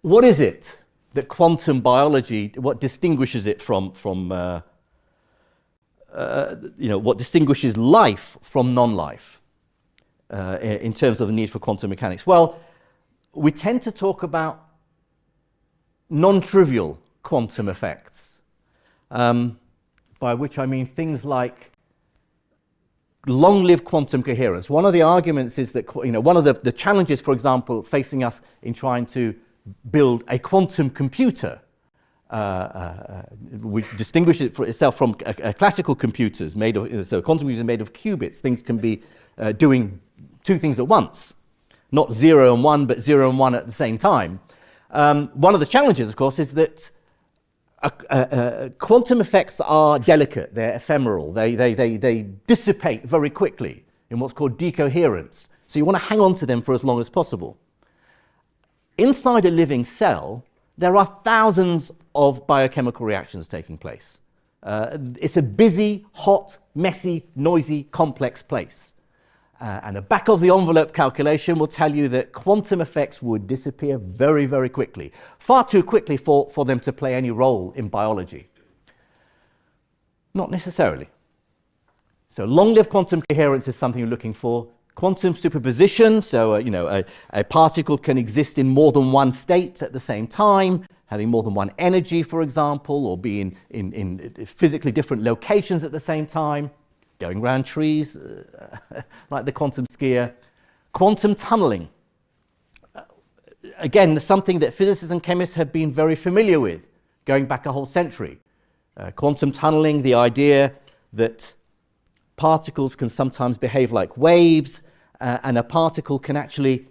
what is it that quantum biology, what distinguishes it from what distinguishes life from non-life in terms of the need for quantum mechanics? Well, we tend to talk about non-trivial quantum effects, by which I mean things like long-lived quantum coherence. One of the arguments is that, one of the challenges, for example, facing us in trying to build a quantum computer, we distinguish it for itself from classical computers made of, so quantum computers made of qubits. Things can be doing two things at once, not 0 and 1, but 0 and 1 at the same time. One of the challenges, of course, is that quantum effects are delicate, they're ephemeral, they dissipate very quickly in what's called decoherence. So you want to hang on to them for as long as possible. Inside a living cell, there are thousands of biochemical reactions taking place. It's a busy, hot, messy, noisy, complex place. And a back-of-the-envelope calculation will tell you that quantum effects would disappear very, very quickly. Far too quickly for them to play any role in biology. Not necessarily. So long-lived quantum coherence is something you're looking for. Quantum superposition, so a particle can exist in more than one state at the same time, having more than one energy, for example, or be in physically different locations at the same time. Going around trees, like the quantum skier. Quantum tunneling. Again, something that physicists and chemists have been very familiar with, going back a whole century. Quantum tunneling, the idea that particles can sometimes behave like waves, and a particle can actually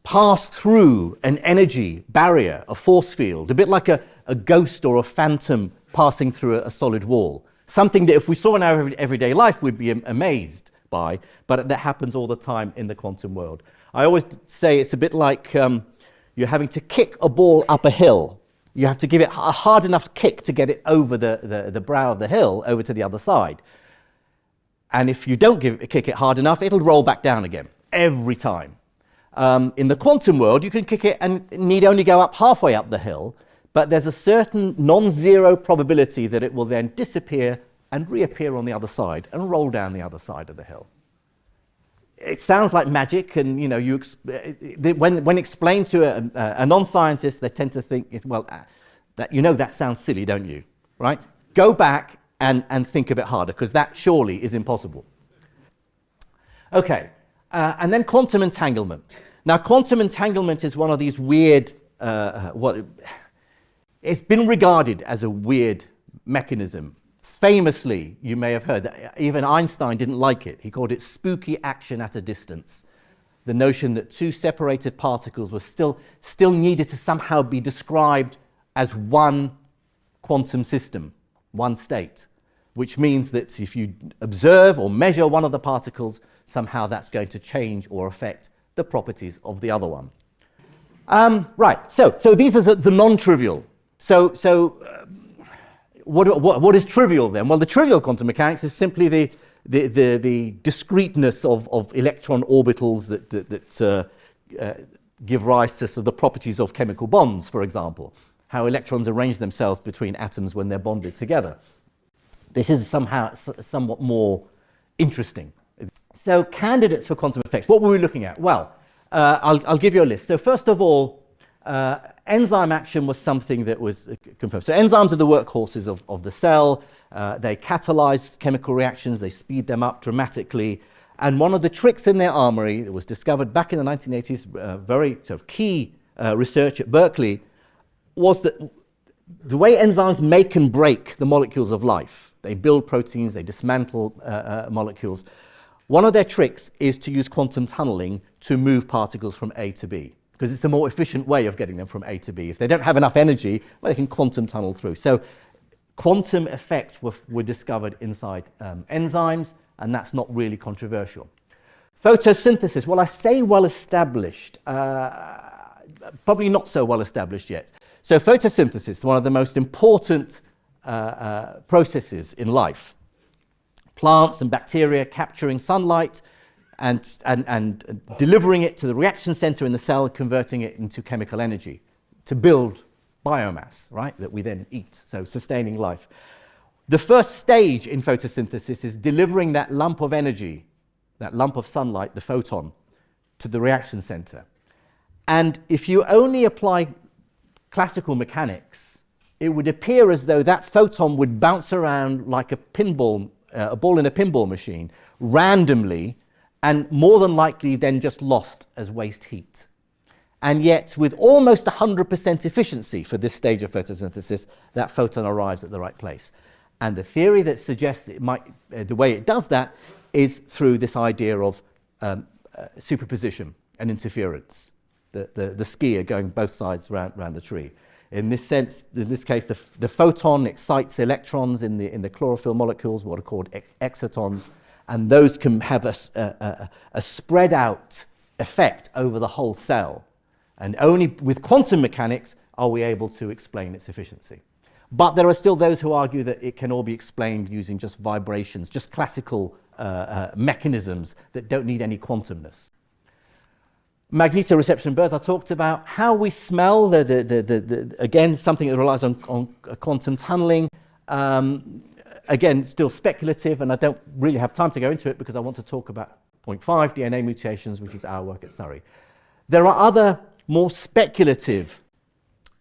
pass through an energy barrier, a force field, a bit like a ghost or a phantom passing through a solid wall. Something that if we saw in our everyday life, we'd be amazed by, but that happens all the time in the quantum world. I always say it's a bit like you're having to kick a ball up a hill. You have to give it a hard enough kick to get it over the brow of the hill, over to the other side. And if you don't kick it hard enough, it'll roll back down again, every time. In the quantum world, you can kick it and need only go up halfway up the hill, but there's a certain non-zero probability that it will then disappear and reappear on the other side and roll down the other side of the hill. It sounds like magic, and when explained to a non-scientist, they tend to think, well, that sounds silly, don't you? Right? Go back and think a bit harder, because that surely is impossible. Okay, and then quantum entanglement. Now, quantum entanglement is one of these weird, it's been regarded as a weird mechanism. Famously, you may have heard that even Einstein didn't like it. He called it spooky action at a distance. The notion that two separated particles were still needed to somehow be described as one quantum system, one state, which means that if you observe or measure one of the particles, somehow that's going to change or affect the properties of the other one. Right, so these are the non-trivial. So what is trivial then? Well, the trivial quantum mechanics is simply the discreteness of electron orbitals that give rise to sort of the properties of chemical bonds, for example, how electrons arrange themselves between atoms when they're bonded together. This is somewhat more interesting. So candidates for quantum effects, what were we looking at? Well, I'll give you a list. So first of all, enzyme action was something that was confirmed. So enzymes are the workhorses of the cell. They catalyze chemical reactions, they speed them up dramatically. And one of the tricks in their armory that was discovered back in the 1980s, very sort of key research at Berkeley, was that the way enzymes make and break the molecules of life, they build proteins, they dismantle molecules. One of their tricks is to use quantum tunneling to move particles from A to B, because it's a more efficient way of getting them from A to B. If they don't have enough energy, well, they can quantum tunnel through. So quantum effects were discovered inside enzymes, and that's not really controversial. Photosynthesis, well, I say well established, probably not so well established yet. So photosynthesis, one of the most important processes in life. Plants and bacteria capturing sunlight and delivering it to the reaction center in the cell, converting it into chemical energy to build biomass, right, that we then eat, so sustaining life. The first stage in photosynthesis is delivering that lump of energy, that lump of sunlight, the photon, to the reaction center. And if you only apply classical mechanics, it would appear as though that photon would bounce around like a pinball, a ball in a pinball machine, randomly, and more than likely then just lost as waste heat. And yet, with almost 100% efficiency for this stage of photosynthesis, that photon arrives at the right place. And the theory that suggests it might, the way it does that is through this idea of superposition and interference, the skier going both sides around the tree. In this sense, in this case, the photon excites electrons in the chlorophyll molecules, what are called excitons, and those can have a spread out effect over the whole cell. And only with quantum mechanics are we able to explain its efficiency. But there are still those who argue that it can all be explained using just vibrations, just classical mechanisms that don't need any quantumness. Magnetoreception bursts, I talked about. How we smell, again, something that relies on quantum tunneling. Again, still speculative, and I don't really have time to go into it because I want to talk about point 5, DNA mutations, which is our work at Surrey. There are other more speculative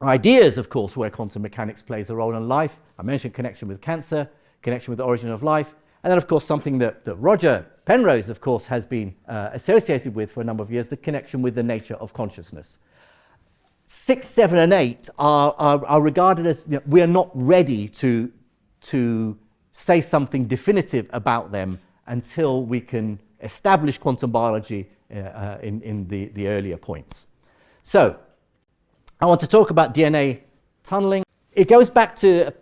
ideas, of course, where quantum mechanics plays a role in life. I mentioned connection with cancer, connection with the origin of life, and then, of course, something that Roger Penrose, of course, has been associated with for a number of years, the connection with the nature of consciousness. 6, 7, and 8 are regarded as, we are not ready to say something definitive about them until we can establish quantum biology in the earlier points. So, I want to talk about DNA tunneling. It goes back to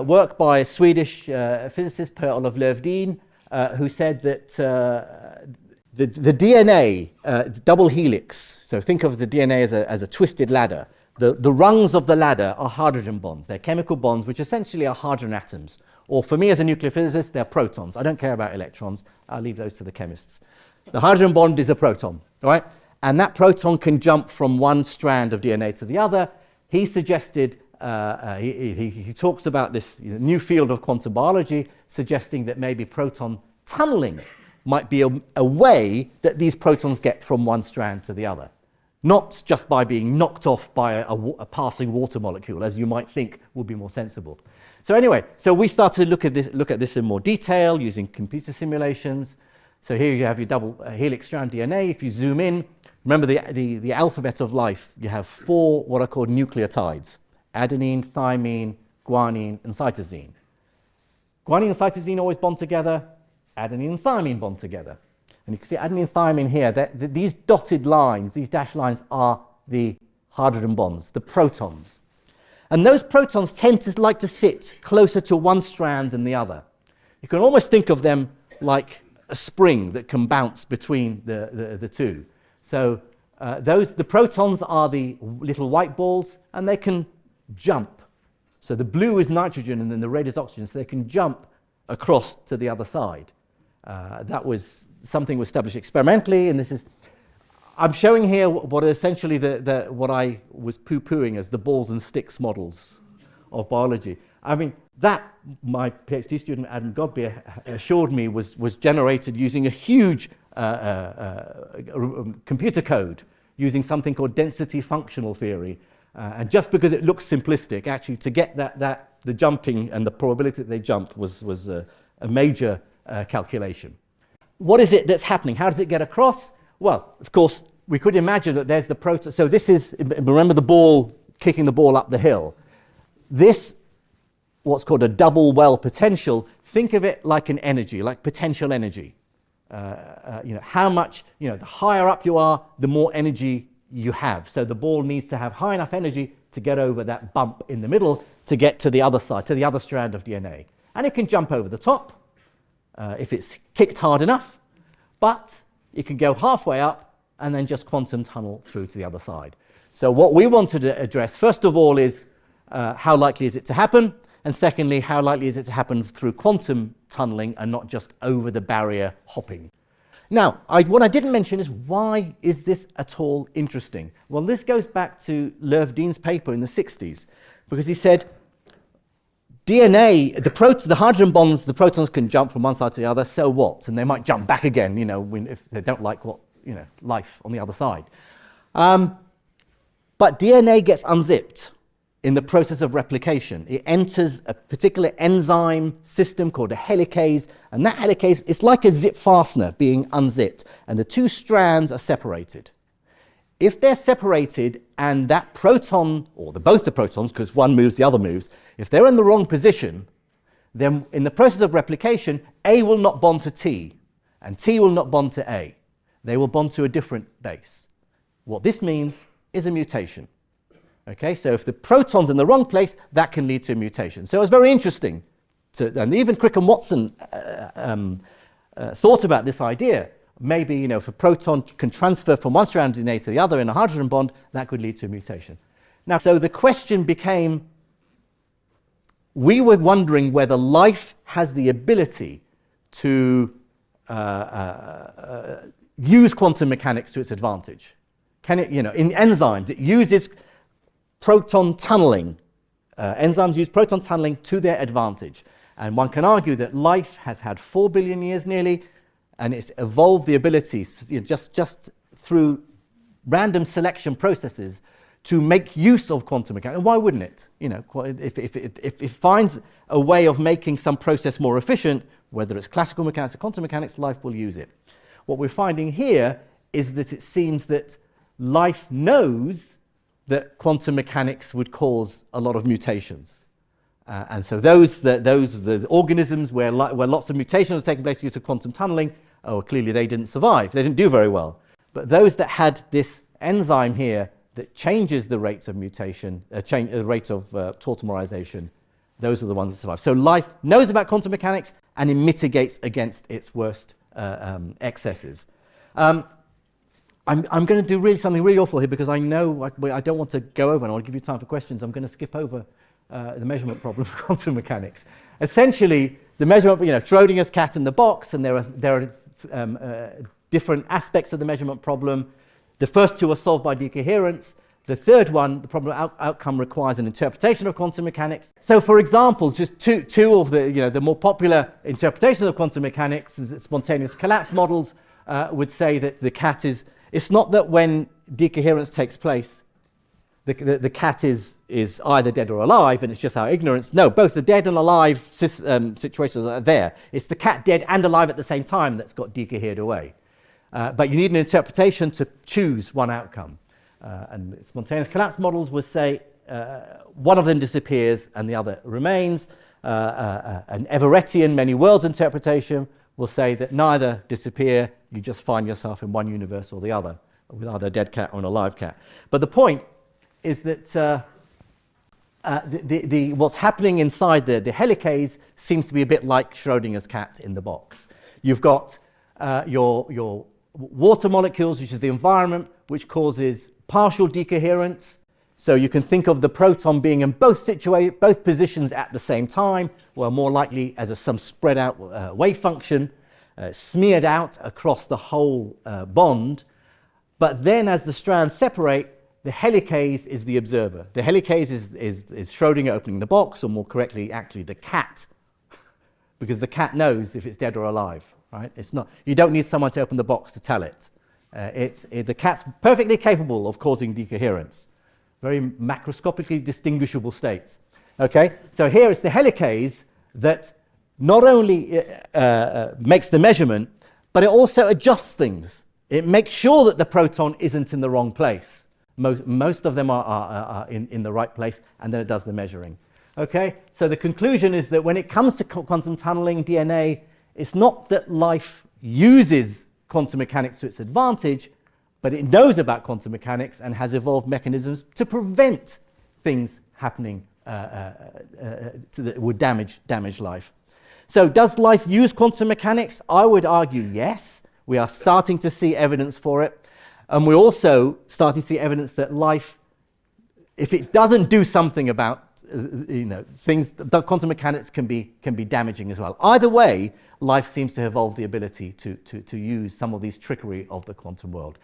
work by a Swedish physicist, Per-Olof Lövdin, who said that the DNA, double helix, so think of the DNA as a twisted ladder. The rungs of the ladder are hydrogen bonds. They're chemical bonds which essentially are hydrogen atoms. Or for me as a nuclear physicist, they're protons. I don't care about electrons. I'll leave those to the chemists. The hydrogen bond is a proton, all right? And that proton can jump from one strand of DNA to the other. He suggested, he talks about this new field of quantum biology, suggesting that maybe proton tunneling might be a way that these protons get from one strand to the other. Not just by being knocked off by a passing water molecule, as you might think would be more sensible. So anyway, so we started to look at this in more detail using computer simulations. So here you have your double helix strand DNA. If you zoom in, remember the alphabet of life, you have 4 what are called nucleotides: adenine, thymine, guanine, and cytosine. Guanine and cytosine always bond together. Adenine and thymine bond together. And you can see adenine and thymine here. These dotted lines, these dashed lines, are the hydrogen bonds, the protons. And those protons tend to like to sit closer to one strand than the other. You can almost think of them like a spring that can bounce between the two. So the protons are the little white balls, and they can jump. So the blue is nitrogen, and then the red is oxygen, so they can jump across to the other side. That was something was established experimentally, and this is, I'm showing here what are essentially what I was poo-pooing as the balls and sticks models of biology. I mean, that my PhD student Adam Godby assured me was generated using a huge computer code, using something called density functional theory. And just because it looks simplistic, actually to get the jumping and the probability that they jump was a major calculation. What is it that's happening? How does it get across? Well, of course, we could imagine that there's the proton. So this is, remember the ball, kicking the ball up the hill. This, what's called a double well potential, think of it like an energy, like potential energy. How much, the higher up you are, the more energy you have. So the ball needs to have high enough energy to get over that bump in the middle to get to the other side, to the other strand of DNA. And it can jump over the top if it's kicked hard enough, but it can go halfway up and then just quantum tunnel through to the other side. So what we wanted to address, first of all, is how likely is it to happen? And secondly, how likely is it to happen through quantum tunneling and not just over the barrier hopping? Now, what I didn't mention is, why is this at all interesting? Well, this goes back to Löwdeen's paper in the 60s, because he said DNA, the hydrogen bonds, the protons can jump from one side to the other, so what? And they might jump back again, if they don't like life on the other side. But DNA gets unzipped in the process of replication. It enters a particular enzyme system called a helicase, and that helicase is like a zip fastener being unzipped, and the two strands are separated. If they're separated and that proton, or both the protons, because one moves, the other moves, if they're in the wrong position, then in the process of replication, A will not bond to T, and T will not bond to A. They will bond to a different base. What this means is a mutation. Okay, so if the proton's in the wrong place, that can lead to a mutation. So it's very interesting, and even Crick and Watson thought about this idea. Maybe, if a proton can transfer from one strand of DNA to the other in a hydrogen bond, that could lead to a mutation. Now, so the question became, we were wondering whether life has the ability to use quantum mechanics to its advantage. Can it, in enzymes, it uses proton tunneling. Enzymes use proton tunneling to their advantage. And one can argue that life has had 4 billion years nearly, and it's evolved the ability, just through random selection processes, to make use of quantum mechanics. And why wouldn't it? If it finds a way of making some process more efficient, whether it's classical mechanics or quantum mechanics, life will use it. What we're finding here is that it seems that life knows that quantum mechanics would cause a lot of mutations. And so the organisms where lots of mutations are taking place due to quantum tunneling, clearly they didn't survive. They didn't do very well. But those that had this enzyme here that changes the rates of mutation, the rate of tautomerization, those are the ones that survive. So life knows about quantum mechanics and it mitigates against its worst excesses. I'm going to do something really awful here, because I know I don't want to go over, and I want to give you time for questions. I'm going to skip over the measurement problem of quantum mechanics. Essentially, the measurement, Schrodinger's cat in the box, and there are different aspects of the measurement problem. The first two are solved by decoherence. The third one, the problem outcome, requires an interpretation of quantum mechanics. So, for example, just two of the more popular interpretations of quantum mechanics, spontaneous collapse models, would say that the cat is. It's not that when decoherence takes place, the cat is either dead or alive, and it's just our ignorance. No, both the dead and alive situations are there. It's the cat dead and alive at the same time that's got decohered away. But you need an interpretation to choose one outcome. And spontaneous collapse models would say one of them disappears and the other remains. An Everettian many worlds interpretation will say that neither disappear, you just find yourself in one universe or the other, with either a dead cat or an alive cat. But the point is that what's happening inside the helicase seems to be a bit like Schrodinger's cat in the box. You've got your water molecules, which is the environment, which causes partial decoherence. So you can think of the proton being in both positions at the same time, or more likely as some spread out wave function, smeared out across the whole bond. But then as the strands separate, the helicase is the observer. The helicase is Schrödinger opening the box, or more correctly, actually the cat, because the cat knows if it's dead or alive, right? It's not, you don't need someone to open the box to tell it. The cat's perfectly capable of causing decoherence. Very macroscopically distinguishable states. Okay, so here it's the helicase that not only makes the measurement, but it also adjusts things. It makes sure that the proton isn't in the wrong place. Most of them are in the right place, and then it does the measuring. Okay, so the conclusion is that when it comes to quantum tunneling DNA, it's not that life uses quantum mechanics to its advantage, but it knows about quantum mechanics and has evolved mechanisms to prevent things happening that would damage life. So does life use quantum mechanics? I would argue yes. We are starting to see evidence for it. And we're also starting to see evidence that life, if it doesn't do something about the quantum mechanics can be damaging as well. Either way, life seems to have evolved the ability to use some of these trickery of the quantum world.